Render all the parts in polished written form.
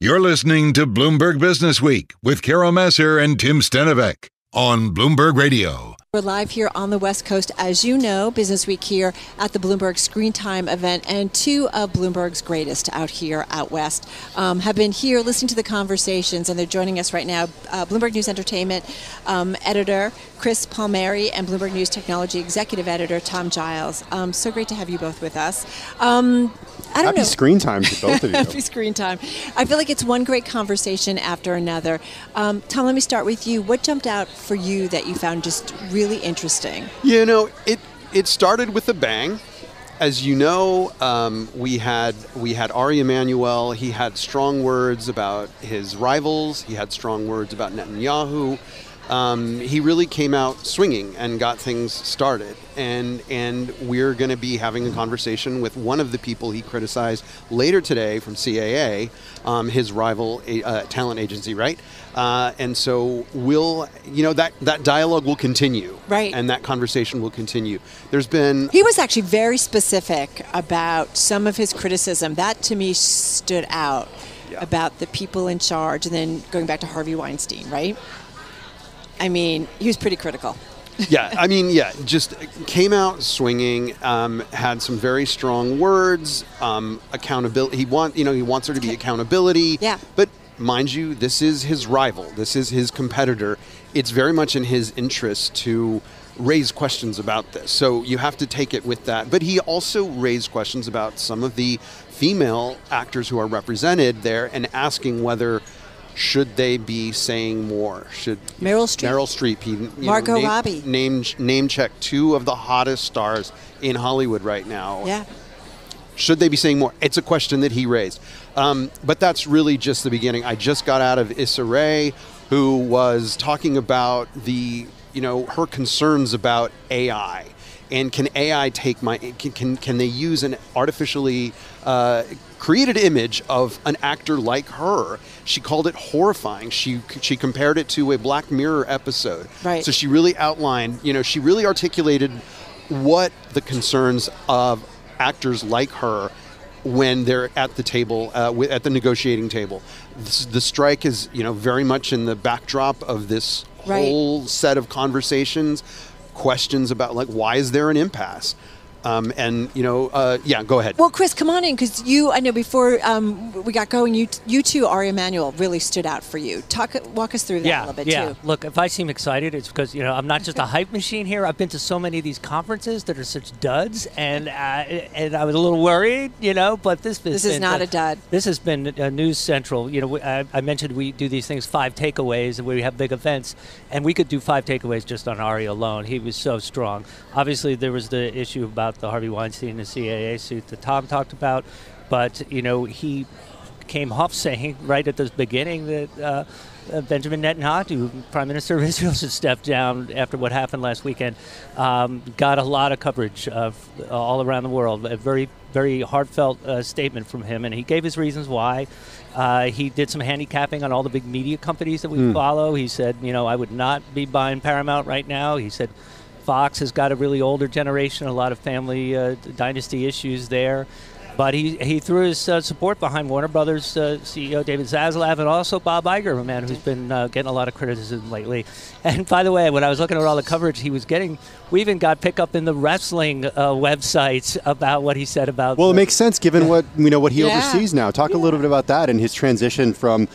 You're listening to Bloomberg Businessweek with Massar and Tim Stenovec on Bloomberg Radio. We're live here on the West Coast, as you know, Business Week here at the Bloomberg Screentime event, and two of Bloomberg's greatest out here out west have been here listening to the conversations, and they're joining us right now. Bloomberg News Entertainment editor Chris Palmeri and Bloomberg News Technology executive editor Tom Giles. So great to have you both with us. I don't know. Happy screen time to both of you. Happy screen time. I feel like it's one great conversation after another. Tom, let me start with you. What jumped out for you that you found just really interesting? You know, it started with a bang. As you know, we had Ari Emanuel. He had strong words about his rivals. He had strong words about Netanyahu. He really came out swinging and got things started. And we're going to be having a conversation with one of the people he criticized later today from CAA, his rival talent agency, right? And so that dialogue will continue. Right. And that conversation will continue. He was actually very specific about some of his criticism. That to me stood out about the people in charge, and then going back to Harvey Weinstein, right? I mean, he was pretty critical. Just came out swinging, had some very strong words, accountability. He wants there to be accountability. Yeah. But mind you, this is his rival. This is his competitor. It's very much in his interest to raise questions about this. So you have to take it with that. But he also raised questions about some of the female actors who are represented there and asking whether should they be saying more? Should Meryl Streep, Margot Robbie, name check two of the hottest stars in Hollywood right now. Yeah. Should they be saying more? It's a question that he raised. But that's really just the beginning. I just got out of Issa Rae, who was talking about her concerns about AI. And can AI take can they use an artificially created image of an actor like her? She called it horrifying. She compared it to a Black Mirror episode. Right. So she really outlined, she really articulated what the concerns of actors like her when they're at the table, at the negotiating table. The strike is, very much in the backdrop of this whole set of conversations. Questions about why is there an impasse? Go ahead. Well, Chris, come on in, because I know before we got going, you two, Ari Emanuel, really stood out for you. Walk us through that a little bit too. Look, if I seem excited, it's because I'm not just a hype machine here. I've been to so many of these conferences that are such duds, and I was a little worried, but this is not a dud. This has been News Central. I mentioned we do these things, 5 takeaways, and we have big events, and we could do 5 takeaways just on Ari alone. He was so strong. Obviously, there was the issue about the Harvey Weinstein and the CAA suit that Tom talked about, but he came off saying right at the beginning that Benjamin Netanyahu, Prime Minister of Israel, should step down after what happened last weekend. Got a lot of coverage all around the world. A very, very heartfelt statement from him, and he gave his reasons why. He did some handicapping on all the big media companies that we follow. He said, I would not be buying Paramount right now. He said Fox has got a really older generation, a lot of family dynasty issues there. But he threw his support behind Warner Brothers CEO David Zaslav and also Bob Iger, a man who's been getting a lot of criticism lately. And by the way, when I was looking at all the coverage he was getting, we even got pickup in the wrestling websites about what he said about. Well, it makes sense given what he oversees now. Talk a little bit about that and his transition from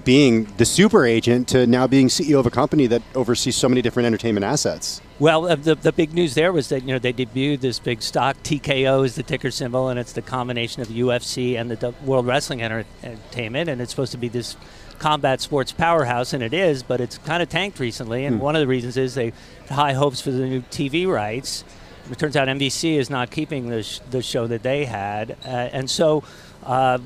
being the super agent to now being CEO of a company that oversees so many different entertainment assets. Well, the big news there was that they debuted this big stock. TKO is the ticker symbol, and it's the combination of the UFC and the World Wrestling Entertainment, and it's supposed to be this combat sports powerhouse, and it is, but it's kind of tanked recently, and one of the reasons is they had high hopes for the new TV rights. It turns out NBC is not keeping the show that they had, and so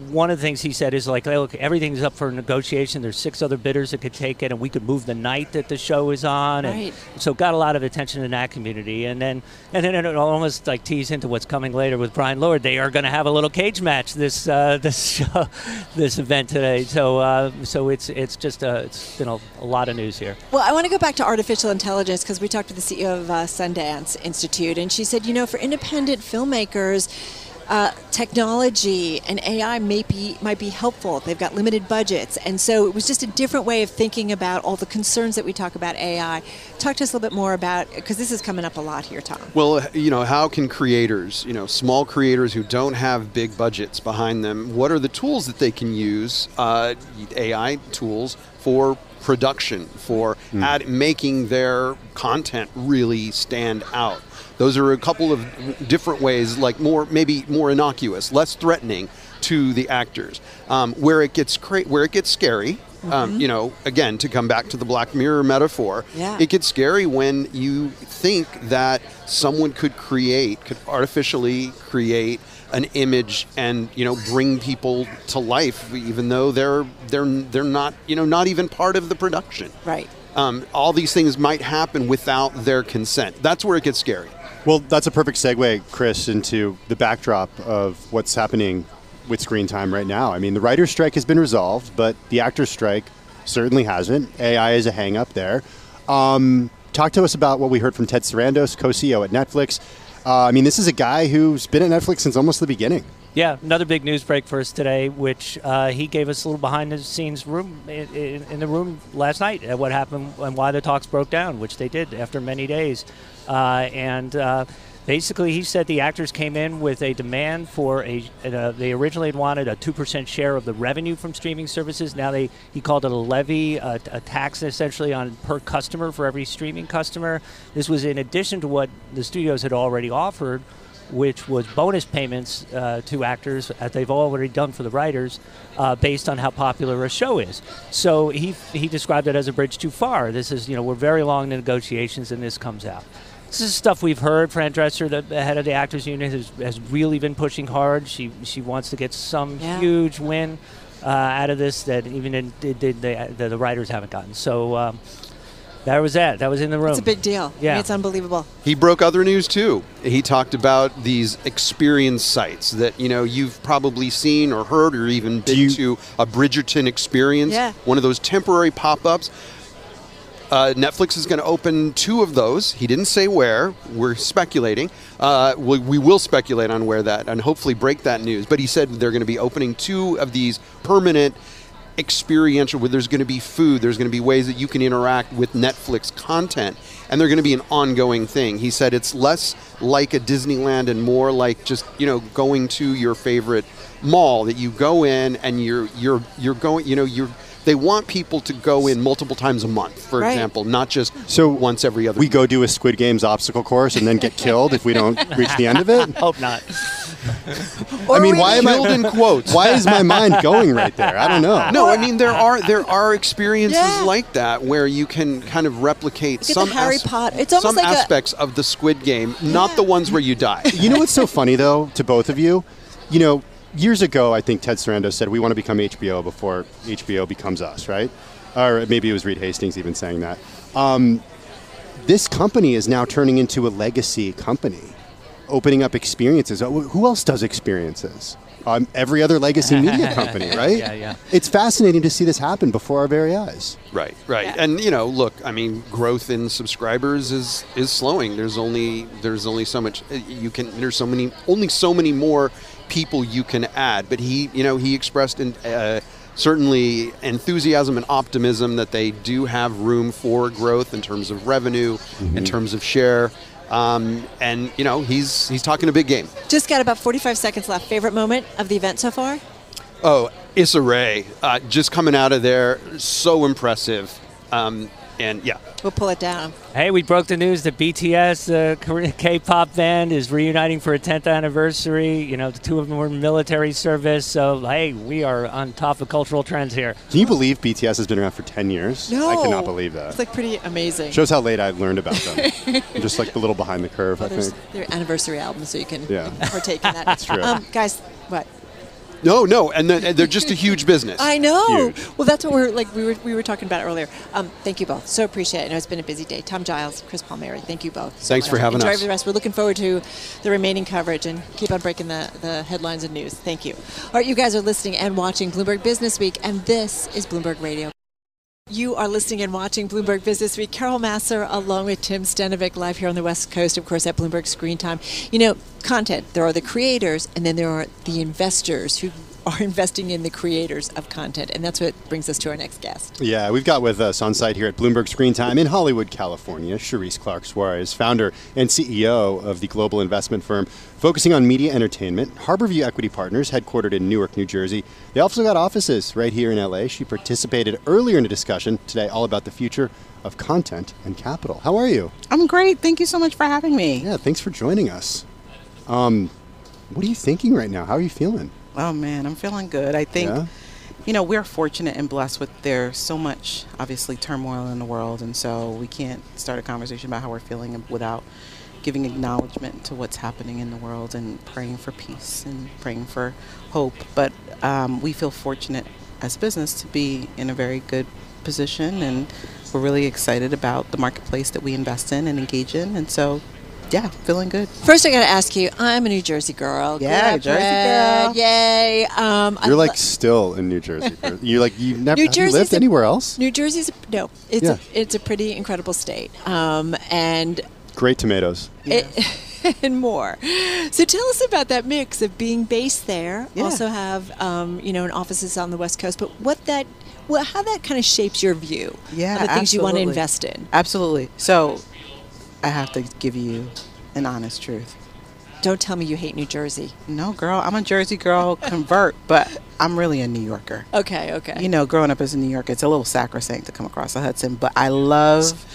one of the things he said is look, everything's up for negotiation. There's 6 other bidders that could take it, and we could move the night that the show is on. Right. And so got a lot of attention in that community. And then it almost tees into what's coming later with Brian Lord. They are going to have a little cage match this event today. So it's been a lot of news here. Well, I want to go back to artificial intelligence because we talked to the CEO of Sundance Institute, and she said, for independent filmmakers, technology and AI might be helpful. They've got limited budgets. And so it was just a different way of thinking about all the concerns that we talk about AI. Talk to us a little bit more about, because this is coming up a lot here, Tom. Well, how can creators, small creators who don't have big budgets behind them, what are the tools that they can use, AI tools for production, for making their content really stand out? Those are a couple of different ways, like maybe more innocuous, less threatening to the actors. Where it gets scary, again, to come back to the Black Mirror metaphor, it gets scary when you think that someone could artificially create an image and bring people to life, even though they're not not even part of the production. Right. All these things might happen without their consent. That's where it gets scary. Well, that's a perfect segue, Chris, into the backdrop of what's happening with Screentime right now. I mean, the writer's strike has been resolved, but the actor's strike certainly hasn't. AI is a hang-up there. Talk to us about what we heard from Ted Sarandos, co-CEO at Netflix. This is a guy who's been at Netflix since almost the beginning. Yeah, another big news break for us today, which he gave us a little behind-the-scenes room in the room last night at what happened and why the talks broke down, which they did after many days. Basically, he said the actors came in with a demand for they originally had wanted a 2% share of the revenue from streaming services. Now he called it a levy, a tax essentially on per customer for every streaming customer. This was in addition to what the studios had already offered, which was bonus payments to actors, as they've already done for the writers, based on how popular a show is. So he described it as a bridge too far. This is, we're very long in the negotiations, and this comes out. This is stuff we've heard. Fran Dresser, the head of the Actors Union, has really been pushing hard. She wants to get some huge win out of this that even the writers haven't gotten. So that was that. That was in the room. It's a big deal. Yeah. I mean, it's unbelievable. He broke other news too. He talked about these experience sites that you've probably seen or heard or even been to a Bridgerton experience. Yeah. One of those temporary pop-ups. Netflix is going to open 2 of those. He didn't say where. We're speculating. We will speculate on where that and hopefully break that news. But he said they're going to be opening 2 of these permanent experiential, where there's going to be food, there's going to be ways that you can interact with Netflix content, and they're going to be an ongoing thing. He said it's less like a Disneyland and more like just going to your favorite mall, that you go in and you're going they want people to go in multiple times a month, for example, not just once every other week. We go do a Squid Games obstacle course and then get killed if we don't reach the end of it? Hope not. Why am I in quotes? Why is my mind going right there? I don't know. No, there are experiences like that where you can kind of replicate some Harry Potter. It's almost like aspects of the Squid Game, not the ones where you die. You know what's so funny though, to both of you? Years ago, I think Ted Sarandos said we want to become HBO before HBO becomes us, right? Or maybe it was Reed Hastings even saying that. This company is now turning into a legacy company, opening up experiences. Who else does experiences? Every other legacy media company, right? Yeah. It's fascinating to see this happen before our very eyes. Right. Yeah. And look, growth in subscribers is slowing. There's only so much you can. There's only so many more people you can add. But he expressed certainly enthusiasm and optimism that they do have room for growth in terms of revenue, in terms of share. And he's talking a big game. Just got about 45 seconds left. Favorite moment of the event so far? Oh, Issa Rae, just coming out of there, so impressive. We'll pull it down. Hey, we broke the news that BTS, the Korean K-pop band, is reuniting for a 10th anniversary. The 2 of them were in military service. So, hey, we are on top of cultural trends here. Can you believe BTS has been around for 10 years? No. I cannot believe that. It's pretty amazing. Shows how late I learned about them. I'm just a little behind the curve, I think. Their anniversary album, so you can partake in that. That's true. Guys, what? No, and they're just a huge business. I know. Huge. Well, that's what we were talking about earlier. Thank you both. So appreciate it. I know it's been a busy day. Tom Giles, Chris Palmeri, thank you both. Thanks for having us. Enjoy the rest. We're looking forward to the remaining coverage and keep on breaking the headlines and news. Thank you. All right, you guys are listening and watching Bloomberg Businessweek, and this is Bloomberg Radio. You are listening and watching Bloomberg Businessweek. Carol Massar along with Tim Stenovec live here on the West Coast, of course, at Bloomberg Screentime. You know, content, there are the creators and then there are the investors who are investing in the creators of content. And that's what brings us to our next guest. Yeah, we've got with us on site here at Bloomberg Screentime in Hollywood, California, Sherrese Clarke Soares, founder and CEO of the global investment firm focusing on media entertainment, HarbourView Equity Partners, headquartered in Newark, New Jersey. They also got offices right here in LA. She participated earlier in a discussion today all about the future of content and capital. How are you? I'm great. Thank you so much for having me. Yeah, thanks for joining us. What are you thinking right now? How are you feeling? Oh, man, I'm feeling good. I think, you know, we're fortunate and blessed with there's so much, obviously, turmoil in the world. And so we can't start a conversation about how we're feeling without giving acknowledgement to what's happening in the world and praying for peace and praying for hope. But we feel fortunate as a business to be in a very good position. And we're really excited about the marketplace that we invest in and engage in. And so, yeah, feeling good. First, I got to ask you, I'm a New Jersey girl. Yeah, Jersey girl. Yay. You're like still in New Jersey. You've never have you lived anywhere else? New Jersey's, no, it's a pretty incredible state. And great tomatoes. And more. So tell us about that mix of being based there, also have, an offices on the West Coast, but how that kind of shapes your view of the things you want to invest in. Absolutely. So I have to give you an honest truth. Don't tell me you hate New Jersey. No, girl. I'm a Jersey girl convert, but I'm really a New Yorker. Okay. You know, growing up as a New Yorker, it's a little sacrosanct to come across the Hudson, but I love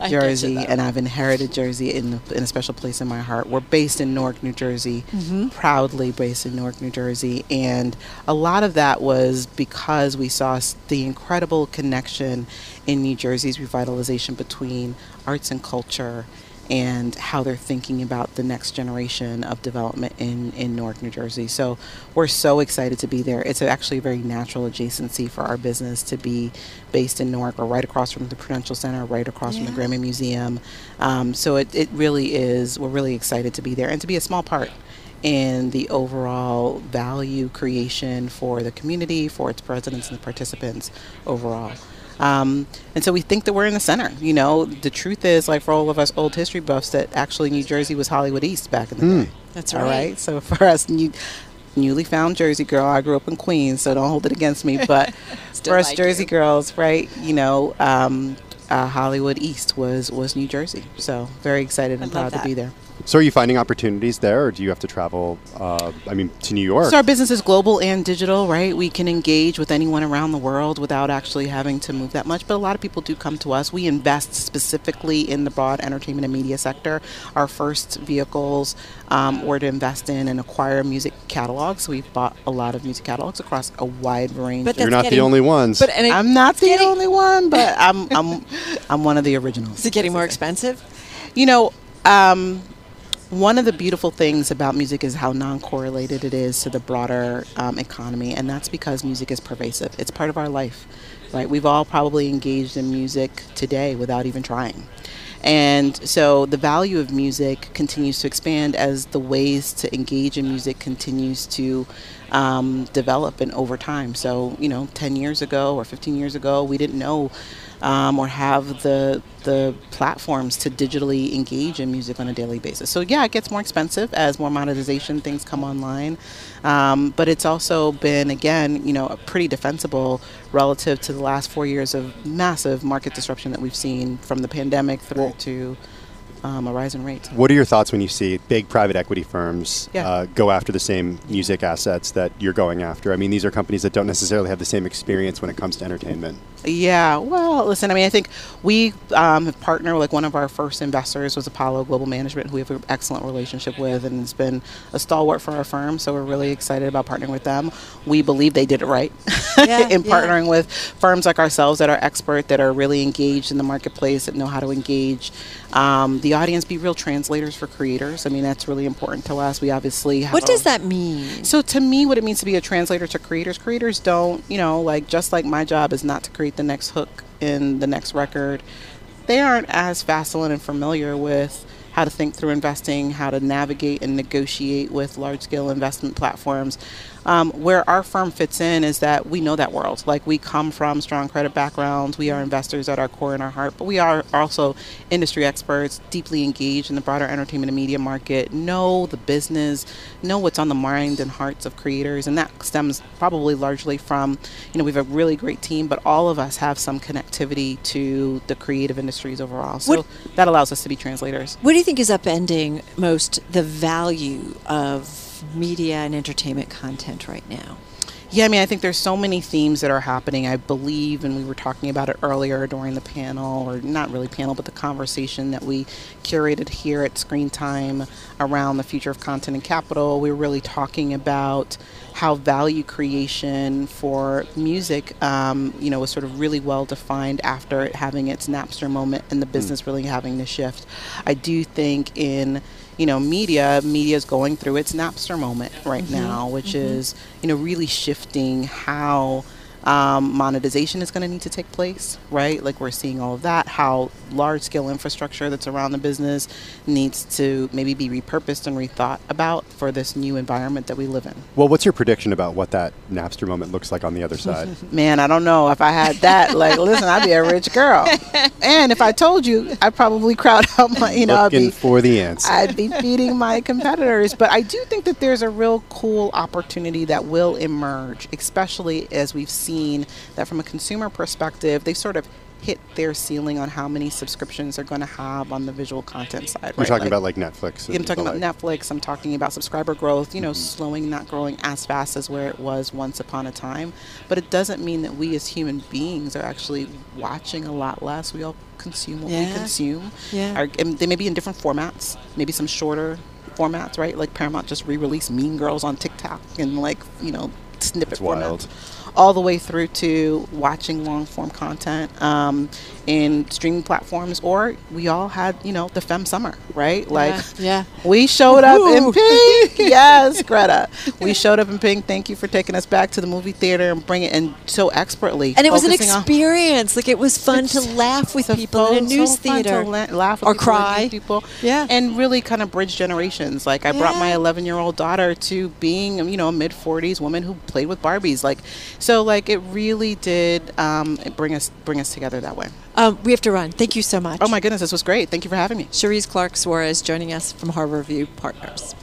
Jersey, and I've inherited Jersey in a special place in my heart. We're based in Newark, New Jersey, proudly based in Newark, New Jersey, and a lot of that was because we saw the incredible connection in New Jersey's revitalization between arts and culture and how they're thinking about the next generation of development in Newark, New Jersey. So we're so excited to be there. It's actually a very natural adjacency for our business to be based in Newark. We're right across from the Prudential Center, right across from the Grammy Museum. So it really is, we're really excited to be there and to be a small part in the overall value creation for the community, for its residents and the participants overall. And so we think that we're in the center. You know, the truth is, like for all of us old history buffs, that actually New Jersey was Hollywood East back in the day. That's right. All right. So for us, newly found Jersey girl, I grew up in Queens, so don't hold it against me. But for us Jersey girls, right, you know, Hollywood East was New Jersey. So very excited and proud to be there. So are you finding opportunities there, or do you have to travel, to New York? So our business is global and digital, right? We can engage with anyone around the world without actually having to move that much. But a lot of people do come to us. We invest specifically in the broad entertainment and media sector. Our first vehicles were to invest in and acquire music catalogs. So we've bought a lot of music catalogs across a wide range. But you're not the only ones. I'm not the only one, but I'm one of the originals. Is it getting more expensive? You know, one of the beautiful things about music is how non-correlated it is to the broader economy, and that's because music is pervasive. It's part of our life, right? We've all probably engaged in music today without even trying. And so the value of music continues to expand as the ways to engage in music continues to develop and over time. So, 10 years ago or 15 years ago, we didn't know or have the platforms to digitally engage in music on a daily basis. So yeah, it gets more expensive as more monetization things come online. But it's also been, again, pretty defensible relative to the last 4 years of massive market disruption that we've seen from the pandemic through to a rise in rates. What are your thoughts when you see big private equity firms go after the same music assets that you're going after? I mean, these are companies that don't necessarily have the same experience when it comes to entertainment. Yeah, well, listen, I think we have partnered, like one of our first investors was Apollo Global Management, who we have an excellent relationship with, and it's been a stalwart for our firm, so we're really excited about partnering with them. We believe they did it right in partnering with firms like ourselves that are expert, that are really engaged in the marketplace, that know how to engage the audience, be real translators for creators. I mean, that's really important to us. We obviously have What does that mean? So to me, what it means to be a translator to creators don't, just like my job is not to create the next hook in the next record, they aren't as facile and familiar with how to think through investing, how to navigate and negotiate with large-scale investment platforms. Where our firm fits in is that we know that world. Like, we come from strong credit backgrounds. We are investors at our core and our heart, but we are also industry experts, deeply engaged in the broader entertainment and media market, know the business, know what's on the mind and hearts of creators. And that stems probably largely from, we have a really great team, but all of us have some connectivity to the creative industries overall. So that allows us to be translators. What do you think is upending most the value of media and entertainment content right now? Yeah, I think there's so many themes that are happening. I believe, and we were talking about it earlier during the panel, or not really panel, but the conversation that we curated here at Screentime around the future of content and capital. We were really talking about how value creation for music, was sort of really well defined after it having its Napster moment and the business really having to shift. I do think in media is going through its Napster moment right now, which is, really shifting how monetization is going to need to take place, right? Like, we're seeing all of that, how large-scale infrastructure that's around the business needs to maybe be repurposed and rethought about for this new environment that we live in. Well, what's your prediction about what that Napster moment looks like on the other side? Man, I don't know. If I had that, listen, I'd be a rich girl. And if I told you, I'd probably crowd out my, looking for the answer. I'd be feeding my competitors. But I do think that there's a real cool opportunity that will emerge, especially as we've seen that from a consumer perspective, they've sort of hit their ceiling on how many subscriptions they're going to have on the visual content side. You're talking about like Netflix. I'm talking about Netflix. I'm talking about subscriber growth, slowing, not growing as fast as where it was once upon a time. But it doesn't mean that we as human beings are actually watching a lot less. We all consume what we consume. Yeah. And they may be in different formats, maybe some shorter formats, right? Like Paramount just re-released Mean Girls on TikTok and snippet formats. All the way through to watching long-form content in streaming platforms, or we all had, the Femme Summer, right? We showed up in pink. Yes, Greta. We showed up in pink. Thank you for taking us back to the movie theater and bringing it in so expertly. And it was an experience. It was fun to laugh with people in a news theater. Laugh with or people, cry. People. Yeah. And really kind of bridge generations. I brought my 11-year-old daughter to being, a mid-40s woman who played with Barbies. So it really did bring us together that way. We have to run. Thank you so much. Oh my goodness, this was great. Thank you for having me. Sherrese Clarke Soares joining us from HarbourView Partners.